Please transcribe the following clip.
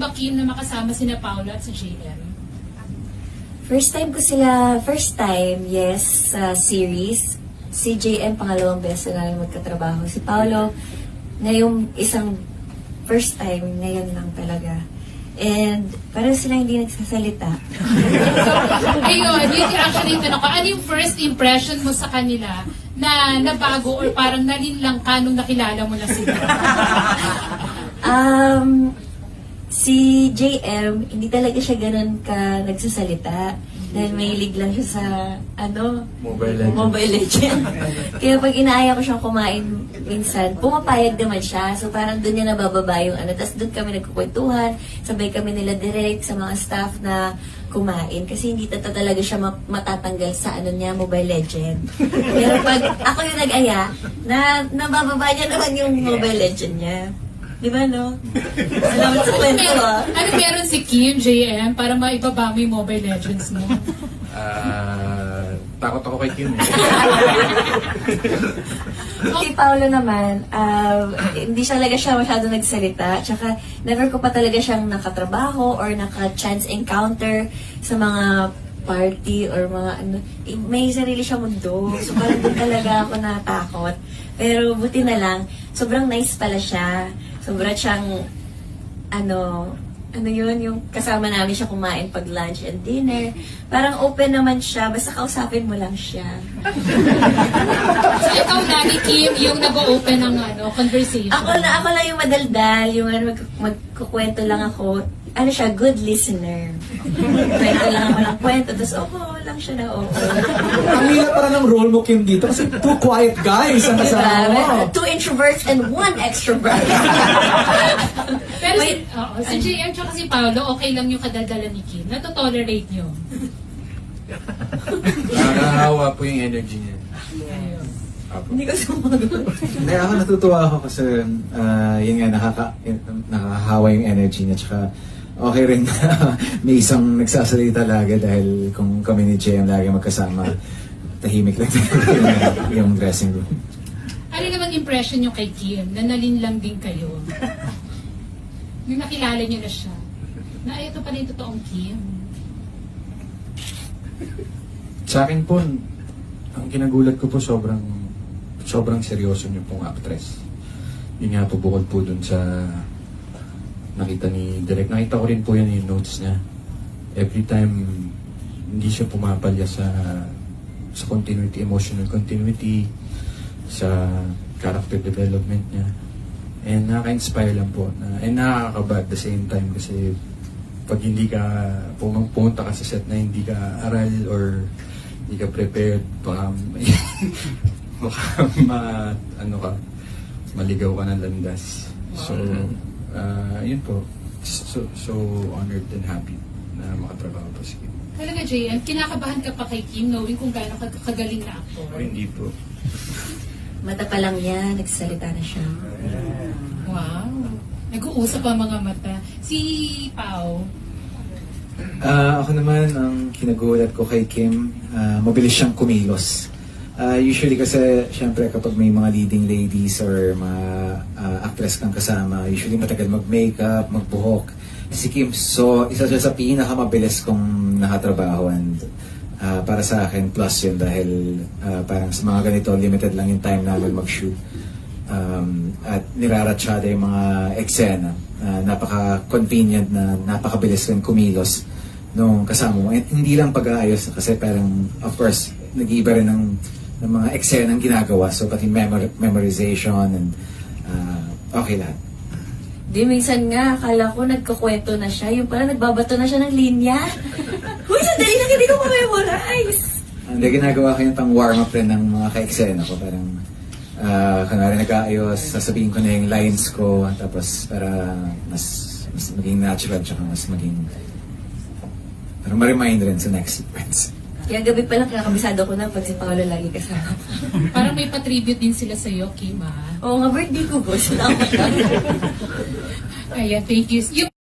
ba, Kim, na makasama sina Paolo at si JM? First time, yes, sa series. Si JM, pangalawang beses na namin magkatrabaho. Si Paolo, ngayong isang first time, ngayon lang talaga. And parang sila hindi nagsasalita. Ayun, yun yung actually tanong ko. Ano yung first impression mo sa kanila na nabago or parang nalinlang ka nung nakilala mo na sila? Si JM, hindi talaga siya ganun ka nagsasalita. Dahil mahilig lang siya sa, Mobile Legend. Kaya pag inaaya ko siyang kumain minsan, pumapayag naman siya. So parang doon niya nabababa yung Tapos doon kami nagkukwentuhan, sabay kami nila direct sa mga staff na kumain. Kasi hindi talaga siya matatanggal sa niya, Mobile Legend. Pero pag ako yung nag-aya, nabababa niya naman yung Mobile Legend niya. Di ba, no? Salamat sa kwento, Ano meron si Kim, JM, para maibaba mo yung Mobile Legends mo? Takot ako kay Kim. Si Paolo naman, hindi talaga siya masyado nagsalita. Tsaka, never ko pa talaga siyang nakatrabaho or naka-chance encounter sa mga party or mga may sarili siyang mundo. So, parang doon talaga ako natakot. Pero, buti na lang, sobrang nice pala siya. Sobrang siyang, yung kasama namin siya kumain pag lunch and dinner. Parang open naman siya, basta kausapin mo lang siya. So, ikaw lagi, Kim, yung nag-open ng conversation. Ako lang yung madaldal, yung magkukwento lang ako. Siya, good listener. Kwento lang ako ng kwento, tapos lang siya na Ang hirap para ng role mo, Kim, dito kasi two quiet guys ang kasama mo. 2 introverts and 1 extrovert. Pero si JM tsaka si Paolo, okay lang yung kadaldala ni Kim. Nato-tolerate nyo. Nakakahawa po yung energy niya. Ayun. Hindi ko sumagot. Hindi, ako natutuwa ako kasi yun nga, nakakahawa yung energy niya. Tsaka okay rin na may isang nagsasalita lagi dahil kung kami ni JM lagi magkasama, tahimik lang yung dressing room. Ano naman impression nyo kay Kim na nalinlang din kayo? Nung nakilala nyo na siya, na ito pala yung totoong Kim. Sa akin po, ang kinagulat ko po sobrang seryoso niyo pong actress. Yun nga po, bukod po dun sa nakita ni Direk. Nakita ko rin po yan yung notes niya. Every time, hindi siya pumapalya sa continuity, emotional continuity, sa character development niya. And nakaka-inspire lang po. And nakakaba at the same time kasi pag hindi ka pumunta ka sa set na hindi ka aral or hindi ka prepared, baka maligaw ka ng landas. So, yun po. So honored and happy na makatrabaho po si Kim. Talaga, JM, kinakabahan ka pa kay Kim knowing kung gaano kagaling na actor? Hindi po. Mata pa lang yan, nagsasalita na siya. Wow. Nag-uusap ang mga mata. Si Pao, Ako naman, ang kinagulat ko kay Kim, mabilis siyang kumilos. Usually kasi, syempre kapag may mga leading ladies or mga actress kang kasama, usually matagal mag-makeup, magbuhok. Si Kim, so isa siya sa pinakamabilis kong nakatrabaho and para sa akin, plus yun dahil parang sa mga ganito, limited lang yung time namin mag-shoot. At niraratsyada yung mga eksena. Napaka-convenient na napakabilis rin kumilos nung kasama mo. And hindi lang pag-aayos kasi parang, of course, nag-iiba rin ng mga eksenang ginagawa. So, pati memorization and okay lahat. Di, minsan nga, akala ko nagkukwento na siya. Yung pala, nagbabato na siya ng linya. Uy, sandali lang, hindi ko ma-memorize. Hindi, ginagawa ko yung pang warm-up rin ng mga ka-eksena ko. Parang, kunwari nag-aayos, sasabihin ko na yung lines ko, tapos para mas maging natural, tsaka mas maging, parang ma-remind rin sa next sequence. Kaya gabi pa lang, kakabisado ko na pag si Paolo lagi kasama. parang may patribute din sila sa'yo, Kim, ha? Oo nga, birthday ko, boss. Salamat. Ayan, thank you.